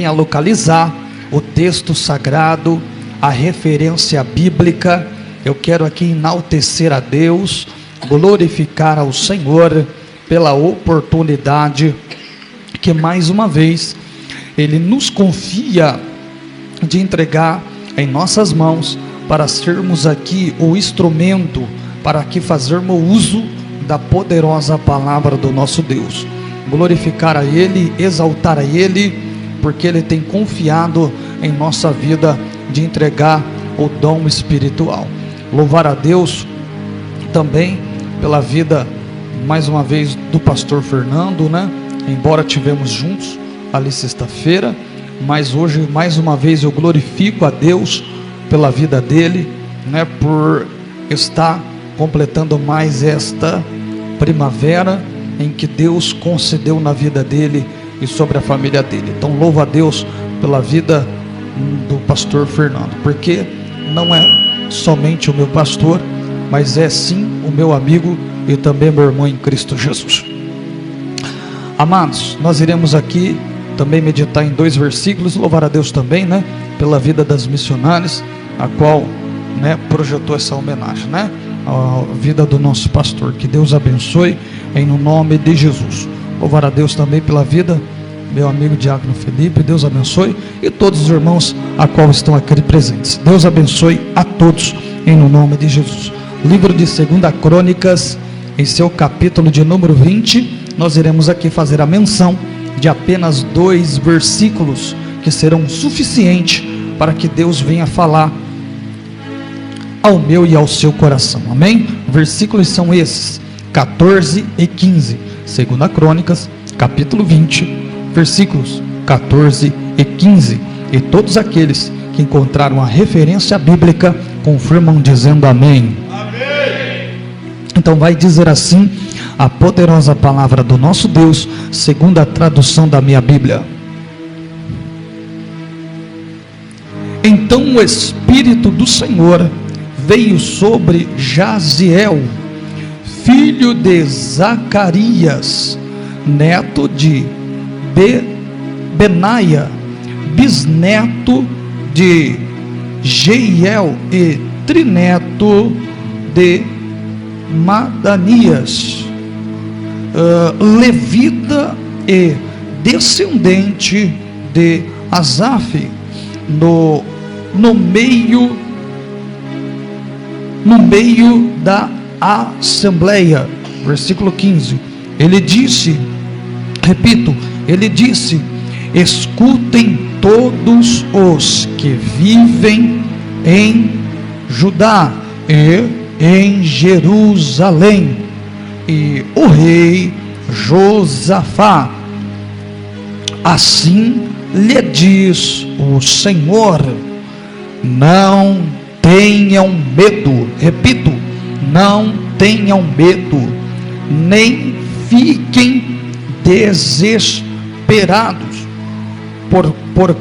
a localizar o texto sagrado, a referência bíblica. Eu quero aqui enaltecer a Deus, glorificar ao Senhor pela oportunidade que mais uma vez Ele nos confia de entregar em nossas mãos para sermos aqui o instrumento para que fazermos uso da poderosa palavra do nosso Deus. Glorificar a Ele, exaltar a Ele, porque Ele tem confiado em nossa vida de entregar o dom espiritual. Louvar a Deus também pela vida, mais uma vez, do pastor Fernando, né? Embora tivemos juntos ali sexta-feira, mas hoje, mais uma vez, eu glorifico a Deus pela vida dele, né? Por estar completando mais esta primavera em que Deus concedeu na vida dele e sobre a família dele. Então louvo a Deus pela vida do pastor Fernando, porque não é somente o meu pastor, mas é sim o meu amigo e também meu irmão em Cristo Jesus. Amados, nós iremos aqui também meditar em 2 versículos, louvar a Deus também, né, pela vida das missionárias, a qual, né, projetou essa homenagem, né, a vida do nosso pastor. Que Deus abençoe em nome de Jesus. Louvar a Deus também pela vida meu amigo Diácono Felipe. Deus abençoe, e todos os irmãos a qual estão aqui presentes. Deus abençoe a todos em nome de Jesus. Livro de 2 Crônicas, em seu capítulo de número 20, nós iremos aqui fazer a menção de apenas 2 versículos que serão suficientes para que Deus venha falar ao meu e ao seu coração. Amém? Versículos são esses, 14 e 15. 2 Crônicas, capítulo 20, versículos 14 e 15. E todos aqueles que encontraram a referência bíblica confirmam dizendo amém. Amém. Então vai dizer assim a poderosa palavra do nosso Deus, segundo a tradução da minha Bíblia. Então o Espírito do Senhor veio sobre Jaziel, filho de Zacarias, neto de Benaia, bisneto de Jeiel e trineto de Madanias, levita e descendente de Asaf, no meio da assembleia. Versículo 15, ele disse, repito, ele disse: escutem todos os que vivem em Judá e em Jerusalém, e o rei Josafá, assim lhe diz o Senhor: não tenham medo, repito, não tenham medo, nem fiquem desesperados por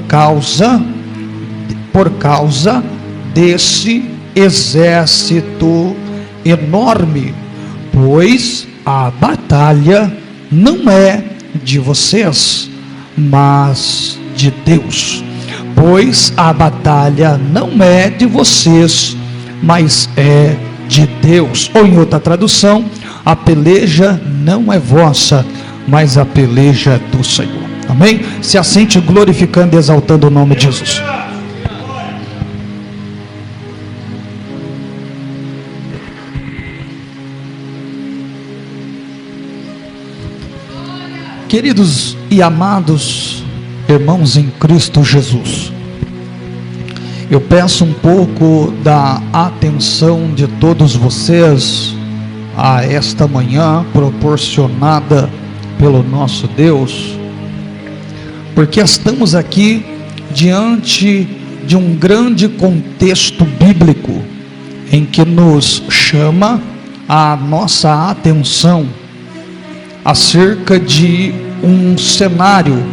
causa desse exército enorme, pois a batalha não é de vocês, mas de Deus. Pois a batalha não é de vocês, mas é de Deus. Ou em outra tradução, a peleja não é vossa, mas a peleja é do Senhor. Amém? Se assente glorificando e exaltando o nome de Jesus. Queridos e amados irmãos em Cristo Jesus, eu peço um pouco da atenção de todos vocês a esta manhã proporcionada pelo nosso Deus, porque estamos aqui diante de um grande contexto bíblico em que nos chama a nossa atenção acerca de um cenário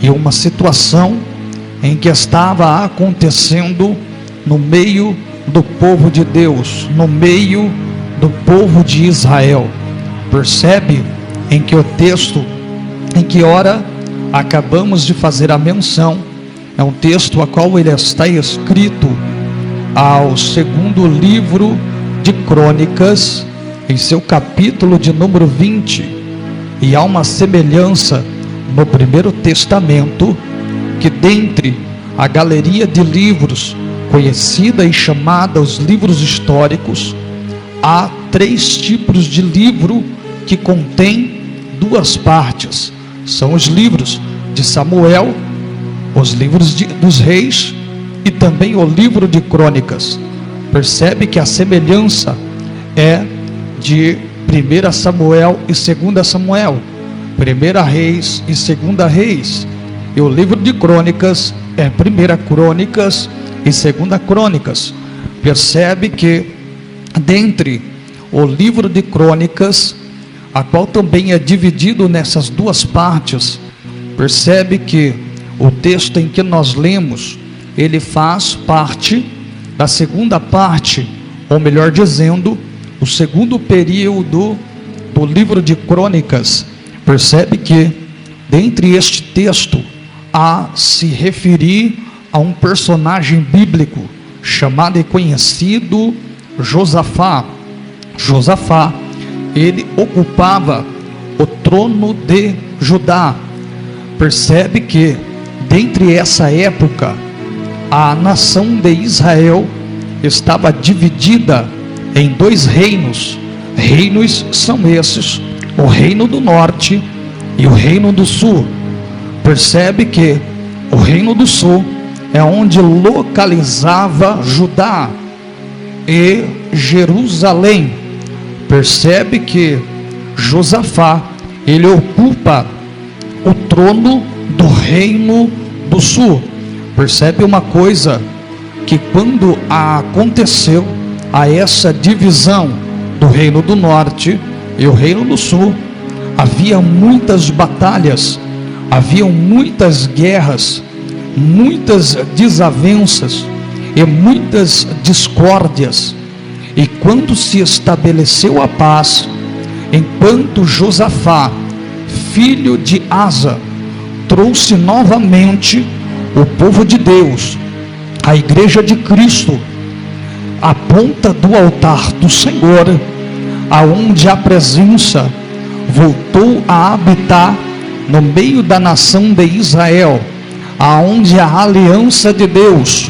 e uma situação em que estava acontecendo no meio do povo de Deus, no meio do povo de Israel. Percebe em que o texto, em que ora acabamos de fazer a menção, é um texto a qual ele está escrito ao segundo livro de Crônicas, em seu capítulo de número 20, e há uma semelhança no Primeiro Testamento, que dentre a galeria de livros conhecida e chamada os livros históricos, há 3 tipos de livro que contém 2 partes. São os livros de Samuel, os livros dos reis e também o livro de Crônicas. Percebe que a semelhança é de 1 Samuel e 2 Samuel, 1 Reis e 2 Reis, e o livro de Crônicas é 1 Crônicas e 2 Crônicas. Percebe que dentre o livro de Crônicas, a qual também é dividido nessas 2 partes, percebe que o texto em que nós lemos, ele faz parte da segunda parte, ou melhor dizendo, o segundo período do livro de Crônicas. Percebe que dentre este texto a se referir a um personagem bíblico chamado e conhecido Josafá. Josafá, ele ocupava o trono de Judá. Percebe que dentre essa época a nação de Israel estava dividida em 2 reinos. Reinos são esses: o reino do norte e o reino do sul. Percebe que o reino do sul é onde localizava Judá e Jerusalém. Percebe que Josafá, ele ocupa o trono do reino do sul. Percebe uma coisa, que quando aconteceu a essa divisão do reino do norte e o reino do sul, havia muitas batalhas, haviam muitas guerras, muitas desavenças e muitas discórdias. E quando se estabeleceu a paz, enquanto Josafá, filho de Asa, trouxe novamente o povo de Deus, a igreja de Cristo, à ponta do altar do Senhor, aonde a presença voltou a habitar no meio da nação de Israel, aonde a aliança de Deus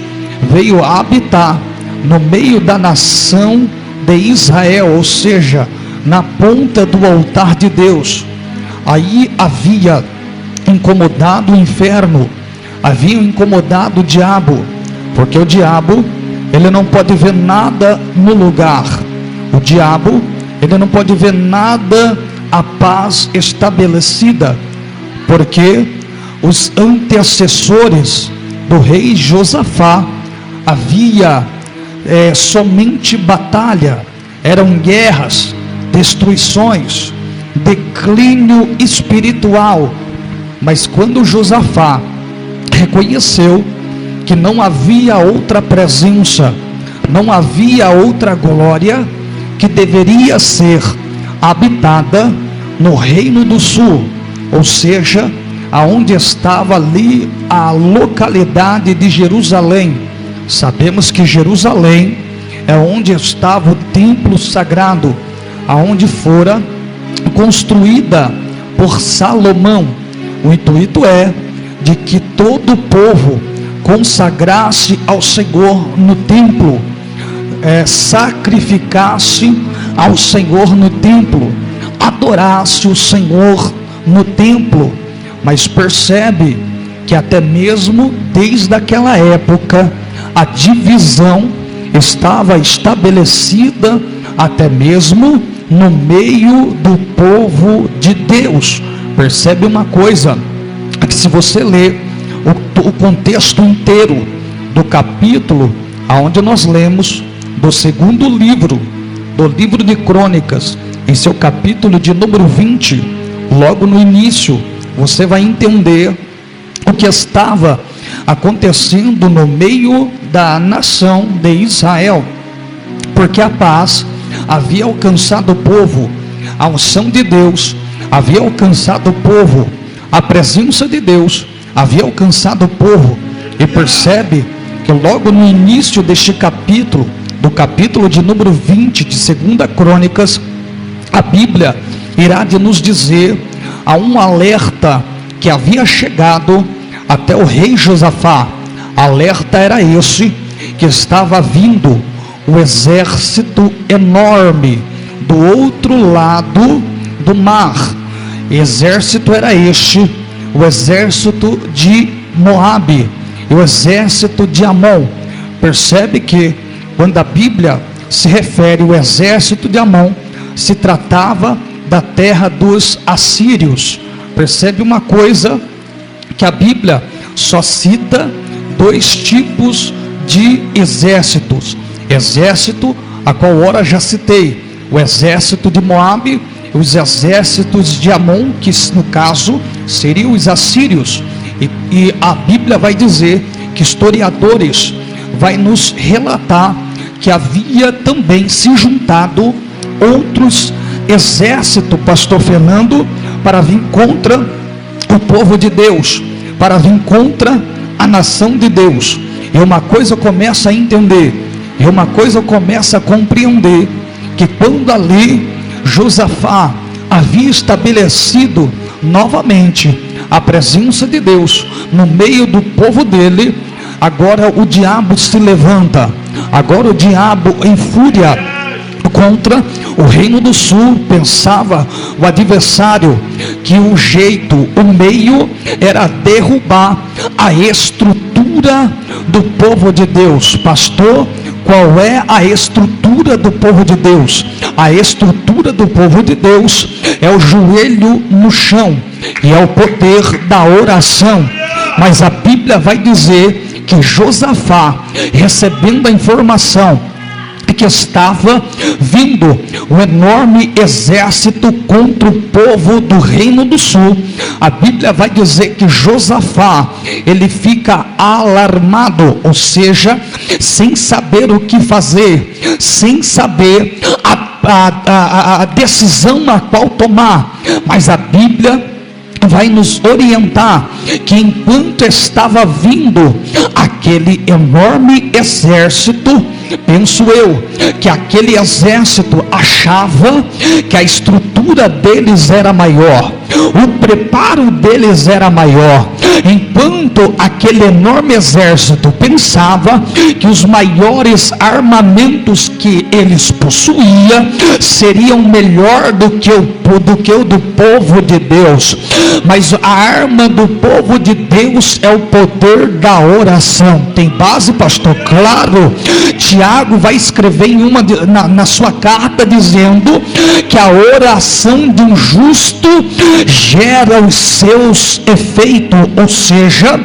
veio a habitar no meio da nação de Israel, ou seja, na ponta do altar de Deus. Aí havia incomodado o inferno, havia incomodado o diabo, porque o diabo, ele não pode ver nada no lugar. O diabo, ele não pode ver nada a paz estabelecida, porque os antecessores do rei Josafá havia somente batalha, eram guerras, destruições, declínio espiritual. Mas quando Josafá reconheceu que não havia outra presença, não havia outra glória que deveria ser habitada no reino do sul, ou seja, aonde estava ali a localidade de Jerusalém. Sabemos que Jerusalém é onde estava o templo sagrado, aonde fora construída por Salomão. O intuito é de que todo o povo consagrasse ao Senhor no templo, sacrificasse ao Senhor no templo, adorasse o Senhor no templo. Mas percebe que até mesmo desde aquela época a divisão estava estabelecida até mesmo no meio do povo de Deus. Percebe uma coisa, que se você ler o contexto inteiro do capítulo aonde nós lemos do segundo livro, do livro de Crônicas, em seu capítulo de número 20, logo no início, você vai entender o que estava acontecendo no meio da nação de Israel, porque a paz havia alcançado o povo, a unção de Deus havia alcançado o povo, a presença de Deus havia alcançado o povo. E percebe que logo no início deste capítulo, do capítulo de número 20 de 2 Crônicas, a Bíblia irá de nos dizer a um alerta que havia chegado até o rei Josafá. Alerta era esse, que estava vindo o exército enorme do outro lado do mar. Exército era este, o exército de Moabe e o exército de Amon. Percebe que quando a Bíblia se refere ao exército de Amon, se tratava da terra dos assírios. Percebe uma coisa, que a Bíblia só cita dois tipos de exércitos. Exército, a qual ora já citei, o exército de Moabe, os exércitos de Amon, que no caso seriam os assírios. E a Bíblia vai dizer que historiadores vai nos relatar que havia também se juntado outros exércitos, pastor Fernando, para vir contra o povo de Deus, para vir contra a nação de Deus. E uma coisa começa a entender, e uma coisa começa a compreender, que quando ali Josafá havia estabelecido novamente a presença de Deus no meio do povo dele, agora o diabo se levanta, agora o diabo em fúria contra o reino do sul. Pensava o adversário que o jeito, o meio era derrubar a estrutura do povo de Deus. Pastor, qual é a estrutura do povo de Deus? A estrutura do povo de Deus é o joelho no chão, e é o poder da oração. Mas a Bíblia vai dizer que Josafá, recebendo a informação que estava vindo um enorme exército contra o povo do reino do sul, a Bíblia vai dizer que Josafá, ele fica alarmado, ou seja, sem saber o que fazer, sem saber a decisão a qual tomar. Mas a Bíblia vai nos orientar que enquanto estava vindo aquele enorme exército, penso eu, que aquele exército achava que a estrutura deles era maior, o preparo deles era maior, enquanto aquele enorme exército pensava que os maiores armamentos que eles possuíam seriam melhor do que o do povo de Deus. Mas a arma do povo de Deus é o poder da oração. Tem base, pastor? Claro. Tiago vai escrever na sua carta dizendo que a oração de um justo gera os seus efeitos, ou seja,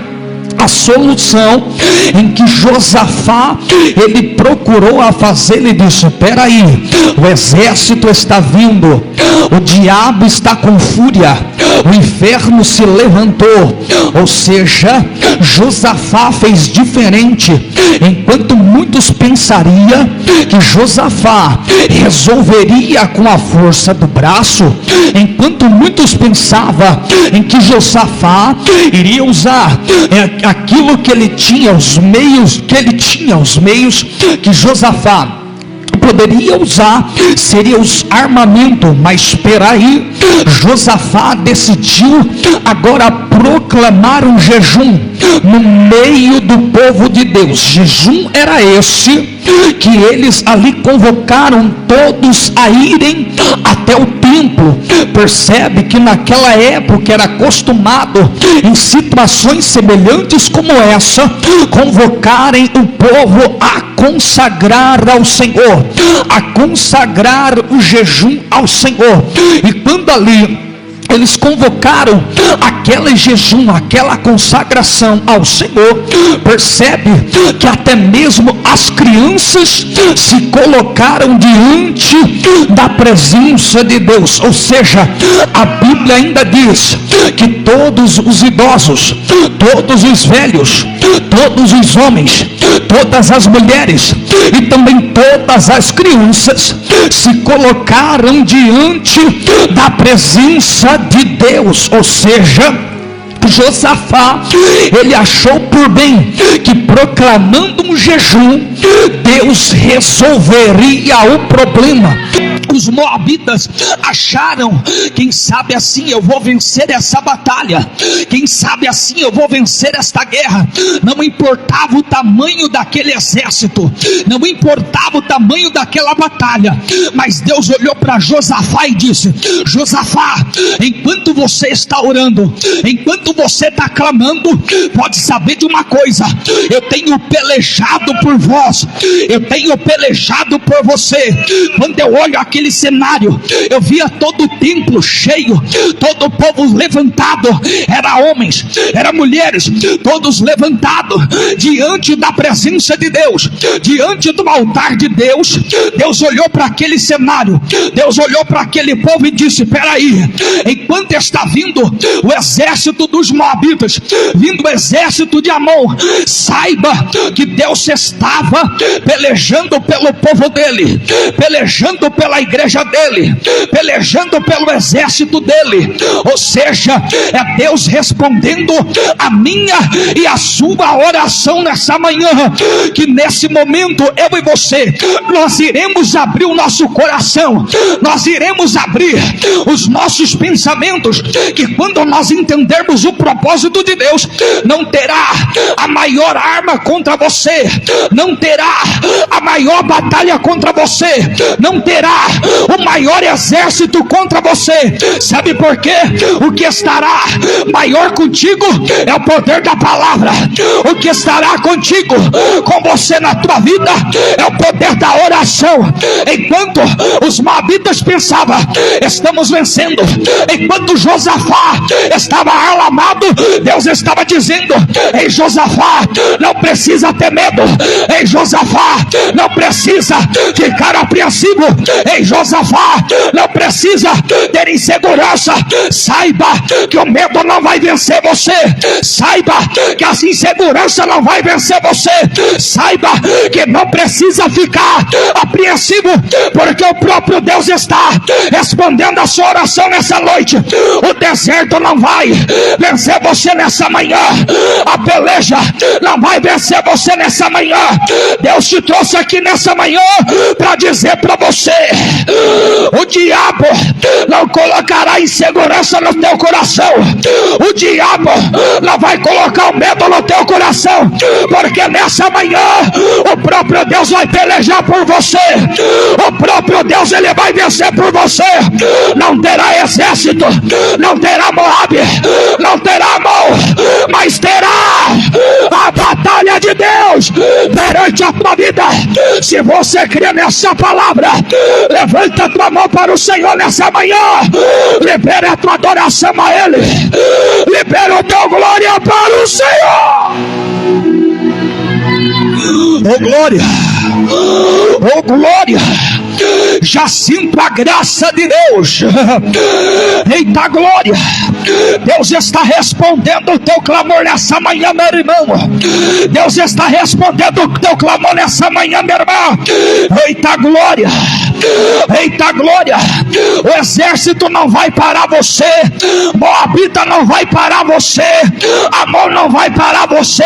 a solução em que Josafá ele procurou a fazer. Ele disse: espera aí, o exército está vindo, o diabo está com fúria, o inferno se levantou. Ou seja, Josafá fez diferente. Enquanto muitos pensariam que Josafá resolveria com a força do braço, enquanto muitos pensavam em que Josafá iria usar aquilo que ele tinha, os meios que Josafá poderia usar, seria os armamentos. Mas espera aí, Josafá decidiu agora proclamar um jejum no meio do povo de Deus. Jejum era esse que eles ali convocaram todos a irem até o templo. Percebe que naquela época era acostumado, em situações semelhantes como essa, convocarem o povo a consagrar ao Senhor, a consagrar o jejum ao Senhor. E quando ali eles convocaram aquele jejum, aquela consagração ao Senhor, percebe que até mesmo as crianças se colocaram diante da presença de Deus. Ou seja, a Bíblia ainda diz que todos os idosos, todos os velhos, todos os homens, todas as mulheres e também todas as crianças se colocaram diante da presença de Deus. Ou seja, Josafá, ele achou por bem que proclamando um jejum, Deus resolveria o problema. Os moabitas acharam, quem sabe assim eu vou vencer essa batalha, quem sabe assim eu vou vencer esta guerra. Não importava o tamanho daquele exército, não importava o tamanho daquela batalha, mas Deus olhou para Josafá e disse: Josafá, enquanto você está orando, enquanto você está clamando, pode saber de uma coisa: eu tenho pelejado por vós, eu tenho pelejado por você. Quando eu olho aquele cenário, eu via todo o templo cheio, todo o povo levantado, era homens, era mulheres, todos levantados diante da presença de Deus, diante do altar de Deus. Deus olhou para aquele cenário, Deus olhou para aquele povo e disse: peraí, enquanto está vindo o exército dos moabitas, vindo o exército de Amon, saiba que Deus estava pelejando pelo povo dele, pelejando pela igreja dele, pelejando pelo exército dele. Ou seja, é Deus respondendo a minha e a sua oração nessa manhã, que nesse momento eu e você, nós iremos abrir o nosso coração, nós iremos abrir os nossos pensamentos, que quando nós entendermos o propósito de Deus, não terá a maior arma contra você, não terá a maior batalha contra você, não terá o maior exército contra você. Sabe por quê? O que estará maior contigo é o poder da palavra. O que estará contigo, com você na tua vida, é o poder da oração. Enquanto os moabitas pensavam: estamos vencendo, enquanto Josafá estava alarmado, Deus estava dizendo: ei Josafá, não precisa ter medo, ei Josafá, não precisa ficar apreensivo, ei Josafá, não precisa ter insegurança. Saiba que o medo não vai vencer você, saiba que a insegurança não vai vencer você, saiba que não precisa ficar apreensivo, porque o próprio Deus está respondendo a sua oração nessa noite. O deserto não vai vencer você nessa manhã, a peleja não vai vencer você nessa manhã. Deus te trouxe aqui nessa manhã para dizer para você: o diabo não colocará insegurança no teu coração, o diabo não vai colocar o medo no teu coração, porque nessa manhã o próprio Deus vai pelejar por você, o próprio Deus ele vai vencer por você. Não terá exército, não terá Moabe, não terá mão, mas terá a batalha de Deus perante a tua vida. Se você crê nessa palavra, levanta a tua mão para o Senhor nessa manhã, libera a tua adoração a Ele, libera o teu glória para o Senhor. Oh glória, oh glória, já sinto a graça de Deus. Eita glória, Deus está respondendo o teu clamor nessa manhã, meu irmão. Deus está respondendo o teu clamor nessa manhã, meu irmão. Eita glória, eita glória. O exército não vai parar você, Moabita não vai parar você, Amon não vai parar você,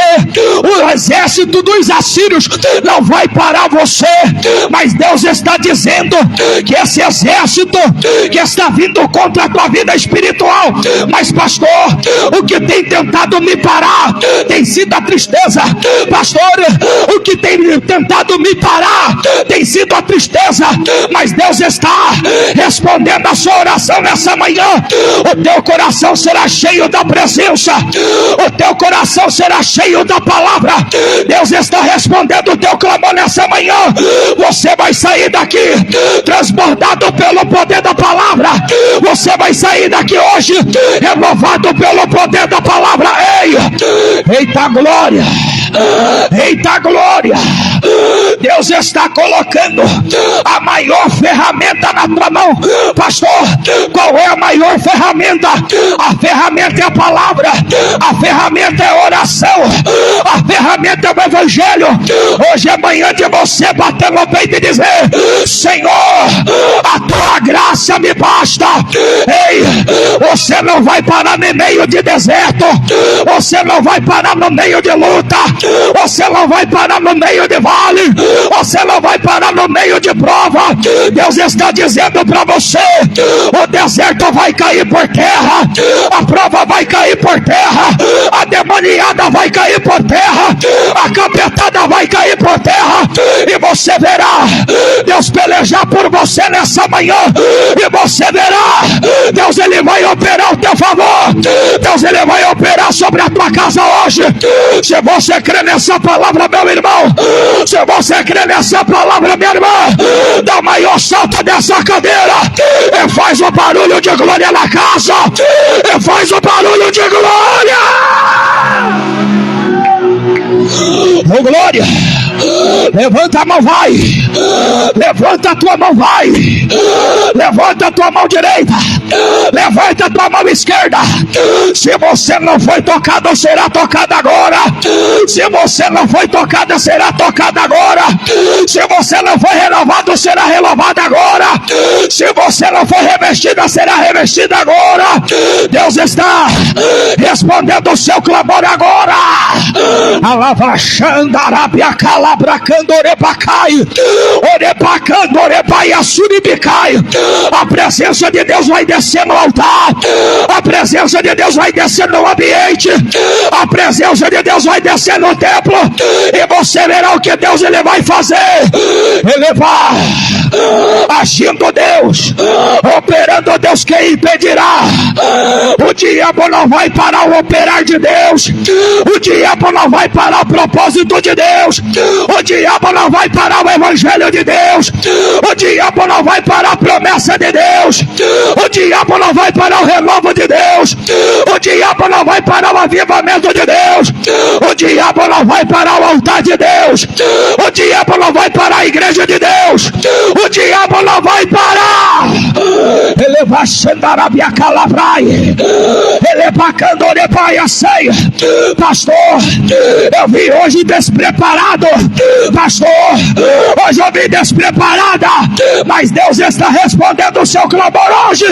o exército dos assírios não vai parar você. Mas Deus está dizendo que esse exército que está vindo contra a tua vida espiritual, mas pastor, o que tem tentado me parar tem sido a tristeza. Pastor, o que tem tentado me parar tem sido a tristeza. Mas Deus está respondendo a sua oração nessa manhã. O teu coração será cheio da presença, o teu coração será cheio da palavra. Deus está respondendo o teu clamor nessa manhã. Você vai sair daqui transbordado pelo poder da palavra. Você vai sair daqui hoje renovado pelo poder da palavra. Ei, eita glória, eita glória. Deus está colocando a maior ferramenta na tua mão. Pastor, qual é a maior ferramenta? A ferramenta é a palavra, a ferramenta é a oração, a ferramenta avivamento é o evangelho. Hoje é manhã de você bater no peito e dizer: Senhor, a tua graça me basta. Ei, você não vai parar no meio de deserto, você não vai parar no meio de luta, você não vai parar no meio de vale, você não vai parar no meio de prova. Deus está dizendo para você: o deserto vai cair por terra, a prova vai cair por terra, a demoniada vai cair por terra, a capetada vai cair por terra, e você verá Deus pelejar por você nessa manhã, e você verá Deus, ele vai operar ao teu favor. Deus, ele vai operar sobre a tua casa hoje. Se você crê nessa palavra, meu irmão, se você crê nessa palavra, minha irmã, dá o maior salto dessa cadeira e faz o barulho de glória na casa, e faz o barulho de glória. Oh, glória! Levanta a mão, vai! Levanta a tua mão, vai! Levanta a tua mão direita! Levanta a tua mão esquerda! Se você não foi tocado, será tocado agora! Se você não foi tocada, será tocada agora! Se você não foi renovado, será renovado agora! Se você não foi revestida, será revestida agora! Deus está respondendo o seu clamor agora! Alavachandarabia calabracandorepacai, orepacandorepai assuribicai. A presença de Deus vai descer no altar, a presença de Deus vai descer no ambiente, a presença de Deus vai descer no templo, e você verá o que Deus ele vai fazer. Ele vai agindo Deus, operando Deus, quem impedirá? O diabo não vai parar o operar de Deus, o diabo não vai parar o propósito de Deus, o diabo não vai parar o evangelho de Deus, o diabo não vai parar a promessa de Deus, o diabo não vai parar o renovo de Deus, o diabo não vai parar o avivamento de Deus, o diabo não vai parar o altar de Deus, o diabo não vai parar a igreja de Deus, o diabo não vai parar. Ele vai sentar a minha calabrai, ele vai candorepai a ceia. Pastor, eu vim hoje despreparado, pastor, hoje eu vim despreparada, mas Deus está respondendo o seu clamor hoje.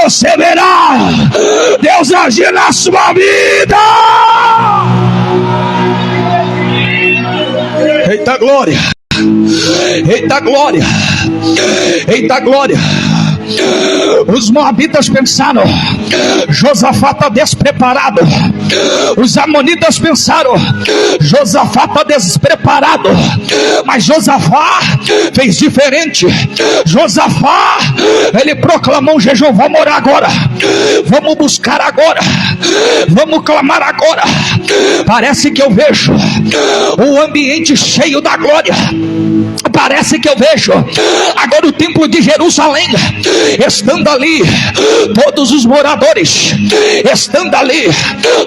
Você verá Deus agir na sua vida. Eita glória, eita glória, eita glória. Os moabitas pensaram: Josafá está despreparado. Os amonitas pensaram: Josafá está despreparado. Mas Josafá fez diferente. Josafá, ele proclamou um jejum: vamos orar agora, vamos buscar agora, vamos clamar agora. Parece que eu vejo o ambiente cheio da glória. Parece que eu vejo agora o templo de Jerusalém, estando ali todos os moradores, estando ali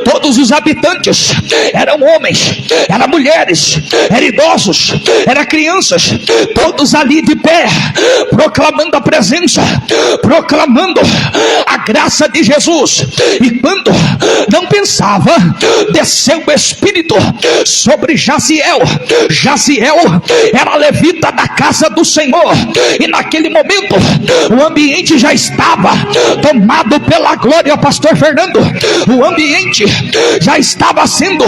todos os habitantes, eram homens, eram mulheres, eram idosos, eram crianças, todos ali de pé, proclamando a presença, proclamando a graça de Jesus. E quando não pensava, desceu o Espírito sobre Jaziel. Jaziel era levita da casa do Senhor, e naquele momento o ambiente já estava tomado pela glória. Pastor Fernando, o ambiente já estava sendo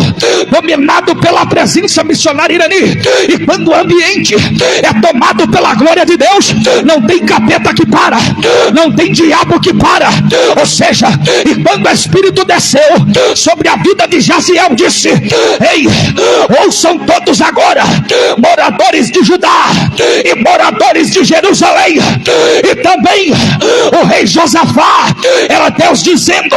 dominado pela presença missionária Irani. E quando o ambiente é tomado pela glória de Deus, não tem capeta que para, não tem diabo que para. Ou seja, e quando o Espírito desceu sobre a vida de Jaziel, disse: ei, ouçam todos agora, moradores de Judá e moradores de Jerusalém, e também o rei Josafá, era Deus dizendo: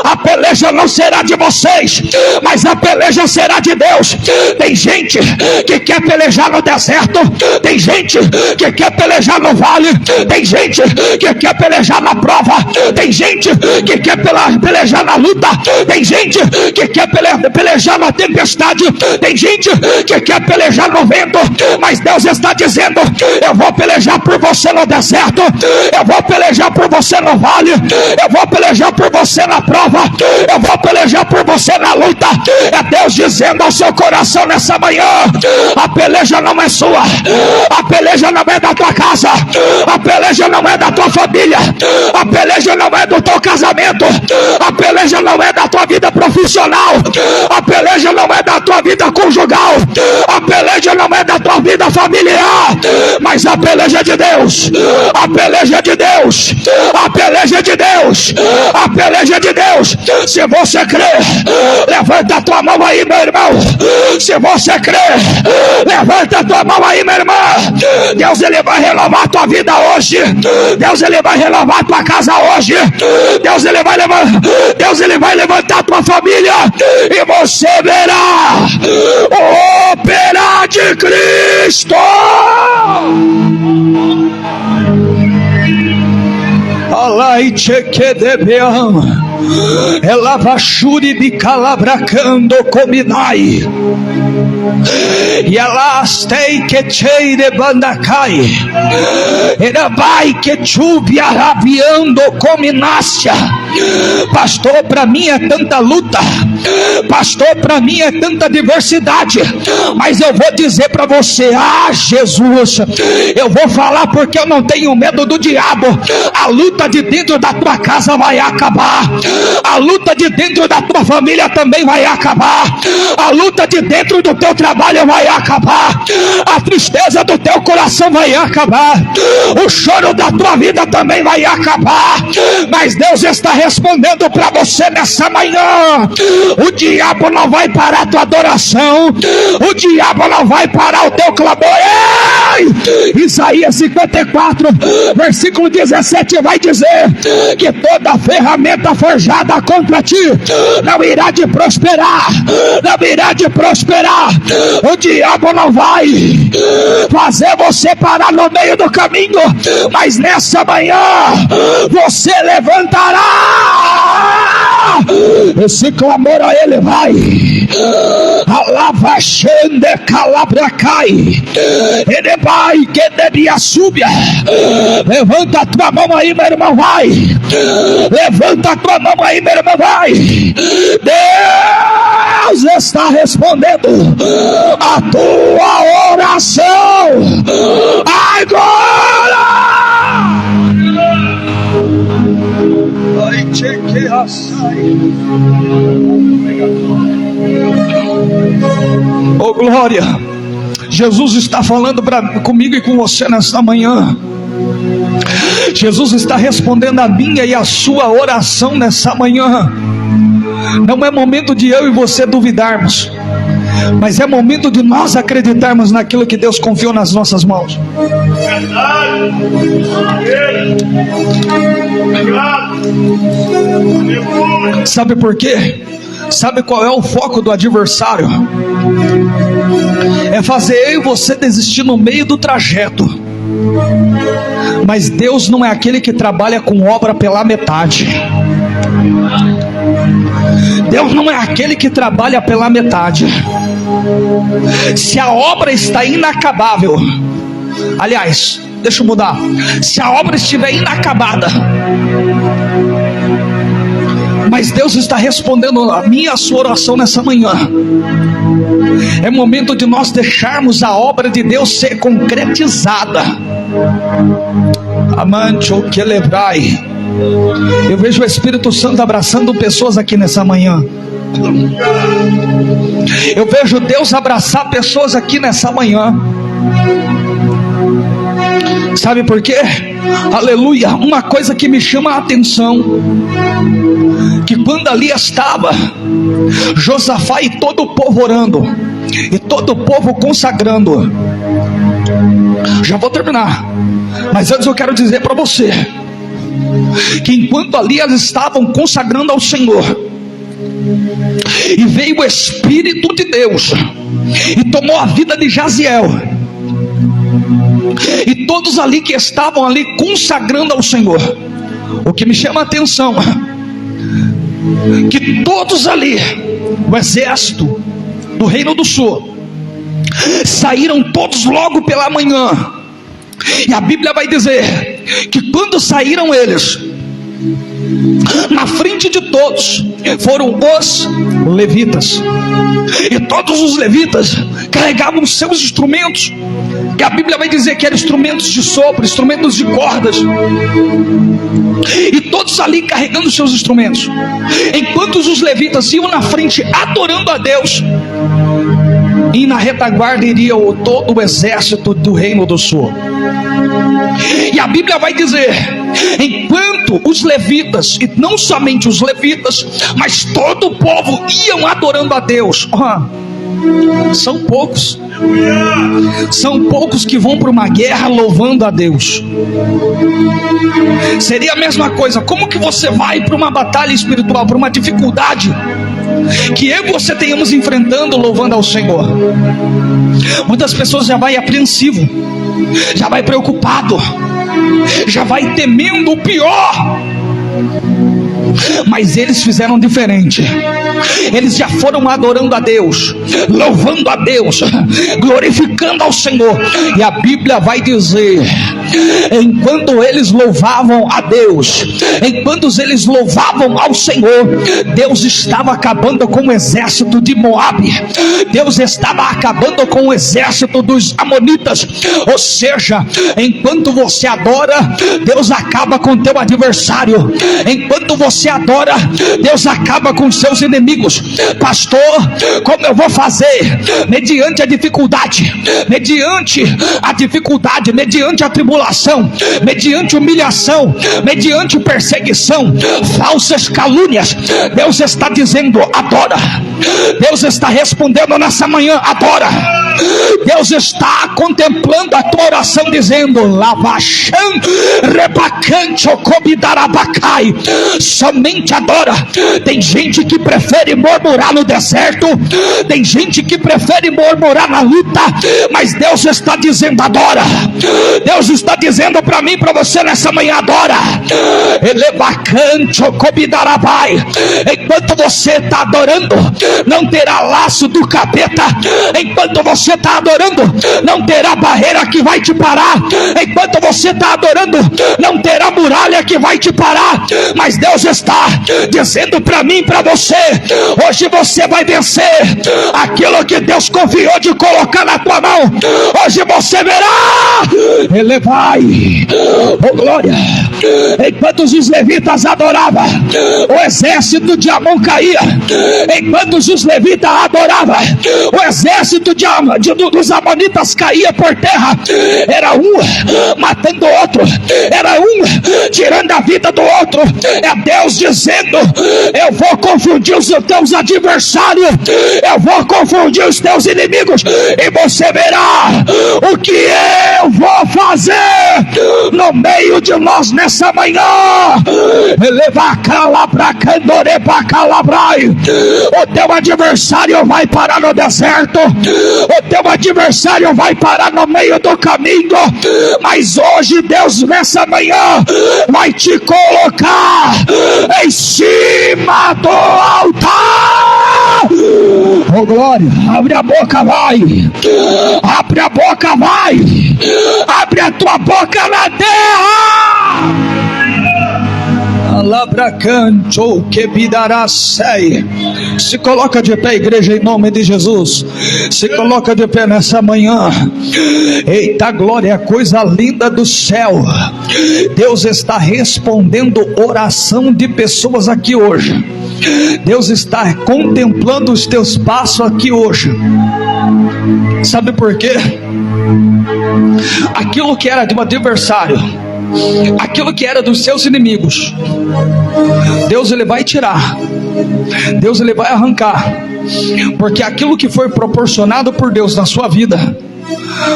a peleja não será de vocês, mas a peleja será de Deus. Tem gente que quer pelejar no deserto, tem gente que quer pelejar no vale, tem gente que quer pelejar na prova, tem gente que quer pelejar na luta, tem gente que quer pelejar na tempestade, tem gente que quer pelejar no vento. Mas Deus está dizendo: eu vou pelejar por você no deserto, eu vou pelejar por você no vale, eu vou pelejar por você na prova, eu vou pelejar por você na luta. É Deus dizendo ao seu coração: coração nessa manhã. A peleja não é sua, a peleja não é da tua casa, a peleja não é da tua família, a peleja não é do teu casamento, a peleja não é da tua vida profissional, a peleja não é da tua vida conjugal, a peleja não é da tua vida familiar, mas a peleja de Deus, a peleja de Deus, a peleja de Deus, a peleja de Deus. Se você crê, levanta a tua mão aí, meu irmão. Se você crê, levanta a tua mão aí, minha irmã. Deus, ele vai renovar a tua vida hoje. Deus, ele vai renovar a tua casa hoje. Deus, ele vai levantar a tua família, e você verá o operar de Cristo. Alai chequedebeam, ela vachuri de calabracando cominai, e ela astei que cheire bandacai, era vai que chuve arabiando cominácia. Pastor, para mim é tanta luta, pastor, para mim é tanta diversidade, mas eu vou dizer para você: Jesus, eu vou falar porque eu não tenho medo do diabo. A luta de dentro da tua casa vai acabar, a luta de dentro da tua família também vai acabar, a luta de dentro do teu trabalho vai acabar, a tristeza do teu coração vai acabar, o choro da tua vida também vai acabar. Mas Deus está respondendo para você nessa manhã: o diabo não vai parar a tua adoração, o diabo não vai parar o teu clamor. Ei! Isaías 54 versículo 17 vai dizer que toda ferramenta forjada contra ti não irá te prosperar, não irá te prosperar. O diabo não vai fazer você parar no meio do caminho, mas nessa manhã você levantará. Esse clamor a ele vai. Alavachende calabracai, ele vai que devia subir. Levanta a tua mão aí, meu irmão, vai. Levanta a tua mão aí, meu irmão, vai. Deus está respondendo a tua oração agora. Oh glória, Jesus está falando comigo e com você nesta manhã. Jesus está respondendo a minha e a sua oração nessa manhã. Não é momento de eu e você duvidarmos, mas é momento de nós acreditarmos naquilo que Deus confiou nas nossas mãos. Sabe por quê? Sabe qual é o foco do adversário? É fazer eu e você desistir no meio do trajeto. Mas Deus não é aquele que trabalha com obra pela metade. Deus não é aquele que trabalha pela metade. Se a obra está inacabável, aliás, deixa eu mudar, se a obra estiver inacabada, mas Deus está respondendo a minha e a sua oração nessa manhã, é momento de nós deixarmos a obra de Deus ser concretizada. Amante o que lembrai. Eu vejo o Espírito Santo abraçando pessoas aqui nessa manhã. Eu vejo Deus abraçar pessoas aqui nessa manhã. Sabe por quê? Aleluia. Uma coisa que me chama a atenção, que quando ali estava Josafá e todo o povo orando, e todo o povo consagrando, já vou terminar, mas antes eu quero dizer para você, que enquanto ali eles estavam consagrando ao Senhor, e veio o Espírito de Deus, e tomou a vida de Jaziel, e todos ali que estavam ali consagrando ao Senhor, o que me chama a atenção, que todos ali, o exército do Reino do Sul, saíram todos logo pela manhã. E a Bíblia vai dizer que quando saíram eles, na frente de todos, foram os levitas. E todos os levitas carregavam seus instrumentos, que a Bíblia vai dizer que eram instrumentos de sopro, instrumentos de cordas. E todos ali carregando seus instrumentos, enquanto os levitas iam na frente adorando a Deus, e na retaguarda iria todo o exército do reino do sul. E a Bíblia vai dizer, enquanto os levitas, e não somente os levitas, mas todo o povo iam adorando a Deus. São poucos que vão para uma guerra louvando a Deus. Seria a mesma coisa, como que você vai para uma batalha espiritual, para uma dificuldade que eu e você tenhamos enfrentando, louvando ao Senhor? Muitas pessoas já vai apreensivo, já vai preocupado, já vai temendo o pior. Mas eles fizeram diferente. Eles já foram adorando a Deus, louvando a Deus, glorificando ao Senhor. E a Bíblia vai dizer, enquanto eles louvavam a Deus, enquanto eles louvavam ao Senhor, Deus estava acabando com o exército de Moabe, Deus estava acabando com o exército dos amonitas. Ou seja, enquanto você adora, Deus acaba com teu adversário. Enquanto você adora, Deus acaba com seus inimigos. Pastor, como eu vou fazer? Mediante a dificuldade, mediante a tribulação, mediante humilhação, mediante perseguição, falsas calúnias. Deus está dizendo, adora. Deus está respondendo nessa manhã, adora. Deus está contemplando a tua oração, dizendo, lavachan rebacante ocobidarabacai. Somente adora. Tem gente que prefere murmurar no deserto, tem gente que prefere murmurar na luta, mas Deus está dizendo, adora. Deus está dizendo para mim, para você nessa manhã, adora. Elebacante ocobidarabai. Enquanto você está adorando, não terá laço do capeta. Enquanto você está adorando, não terá barreira que vai te parar. Enquanto você está adorando, não terá muralha que vai te parar. Mas Deus está dizendo para mim, para você, hoje você vai vencer aquilo que Deus confiou de colocar na tua mão. Hoje você verá. Elevai, oh glória. Enquanto os levitas adoravam, o exército de Amon caía. Enquanto os levitas adoravam, o exército dos amonitas caía por terra. Era um matando o outro, era um tirando a vida do outro. É Deus dizendo, eu vou confundir os teus adversários, eu vou confundir os teus inimigos, e você verá o que eu vou fazer no meio de nós nessa manhã. O teu adversário vai parar no deserto, o teu adversário vai parar no meio do caminho, mas hoje Deus nessa manhã vai te colocar em cima do altar. Oh glória, abre a boca, vai. Abre a boca, vai. Abre a tua boca na terra. Alabracanto que bidará sei. Se coloca de pé, igreja, em nome de Jesus. Se coloca de pé nessa manhã. Eita glória, coisa linda do céu. Deus está respondendo oração de pessoas aqui hoje. Deus está contemplando os teus passos aqui hoje. Sabe por quê? Aquilo que era de um adversário, aquilo que era dos seus inimigos, Deus ele vai tirar, Deus ele vai arrancar, porque aquilo que foi proporcionado por Deus na sua vida,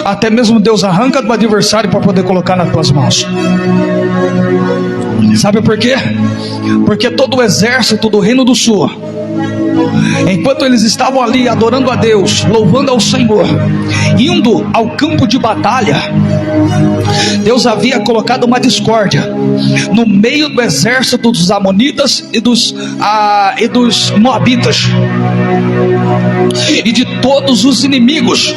até mesmo Deus arranca do adversário para poder colocar nas tuas mãos. Sabe por quê? Porque todo o exército do Reino do Sul, enquanto eles estavam ali adorando a Deus, louvando ao Senhor, indo ao campo de batalha, Deus havia colocado uma discórdia no meio do exército dos amonitas e dos moabitas, e de todos os inimigos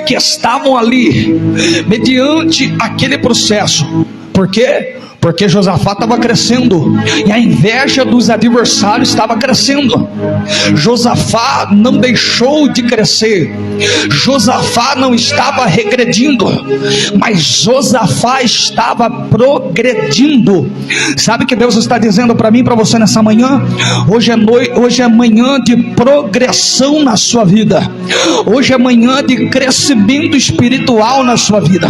que estavam ali, mediante aquele processo. Por quê? porque Josafá estava crescendo e a inveja dos adversários estava crescendo. Josafá não deixou de crescer, Josafá não estava regredindo, mas Josafá estava progredindo. Sabe o que Deus está dizendo para mim e para você nessa manhã? Hoje é manhã de progressão na sua vida, hoje é manhã de crescimento espiritual na sua vida.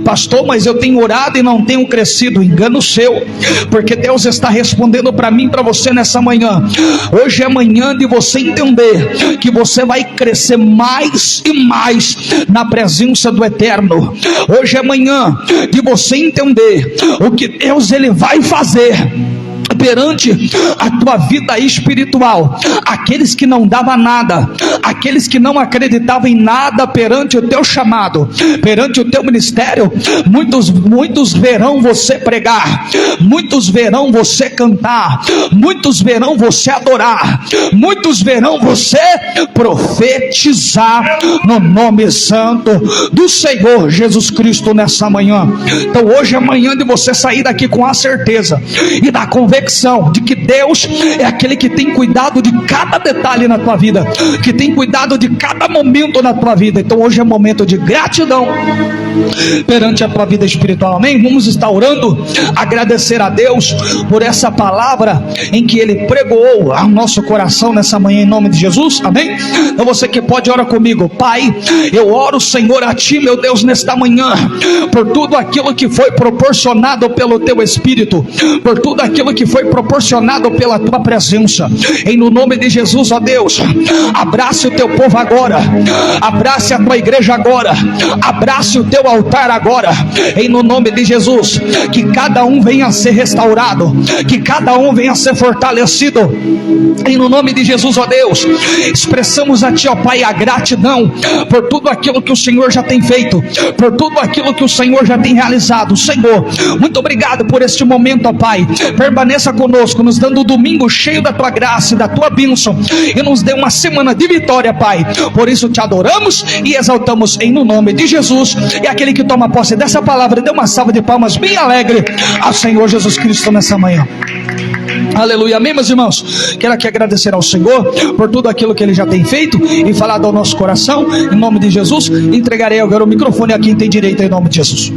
Pastor, mas eu tenho orado e não tenho crescido. Engano seu, porque Deus está respondendo para mim e para você nessa manhã. Hoje é manhã de você entender que você vai crescer mais e mais na presença do Eterno. Hoje é manhã de você entender o que Deus ele vai fazer perante a tua vida espiritual. Aqueles que não davam nada, aqueles que não acreditavam em nada perante o teu chamado, perante o teu ministério, muitos verão você pregar, muitos verão você cantar, muitos verão você adorar, muitos verão você profetizar no nome santo do Senhor Jesus Cristo nessa manhã. Então hoje é manhã de você sair daqui com a certeza e da convicção de que Deus é aquele que tem cuidado de cada detalhe na tua vida, que tem cuidado de cada momento na tua vida. Então hoje é momento de gratidão perante a tua vida espiritual, amém? Vamos estar orando, agradecer a Deus por essa palavra em que Ele pregou ao nosso coração nessa manhã, em nome de Jesus, amém? Então você que pode, ora comigo. Pai, eu oro, Senhor, a Ti, meu Deus, nesta manhã, por tudo aquilo que foi proporcionado pelo Teu Espírito, por tudo aquilo que foi proporcionado pela Tua presença, em no nome de Jesus, ó Deus, abrace o Teu povo agora, abrace a Tua igreja agora, abrace o Teu altar agora, em no nome de Jesus, que cada um venha a ser restaurado, que cada um venha a ser fortalecido, em no nome de Jesus, ó Deus. Expressamos a Ti, ó Pai, a gratidão por tudo aquilo que o Senhor já tem feito, por tudo aquilo que o Senhor já tem realizado. Senhor, muito obrigado por este momento, ó Pai. Permaneça conosco, nos dando um domingo cheio da Tua graça e da Tua bênção, e nos dê uma semana de vitória, Pai. Por isso Te adoramos e exaltamos em no nome de Jesus. E aquele que toma posse dessa palavra, dê uma salva de palmas bem alegre ao Senhor Jesus Cristo nessa manhã. Aleluia, amém, meus irmãos? Quero aqui agradecer ao Senhor por tudo aquilo que Ele já tem feito e falado ao nosso coração, em nome de Jesus. Entregarei agora o microfone a quem tem direito, em nome de Jesus.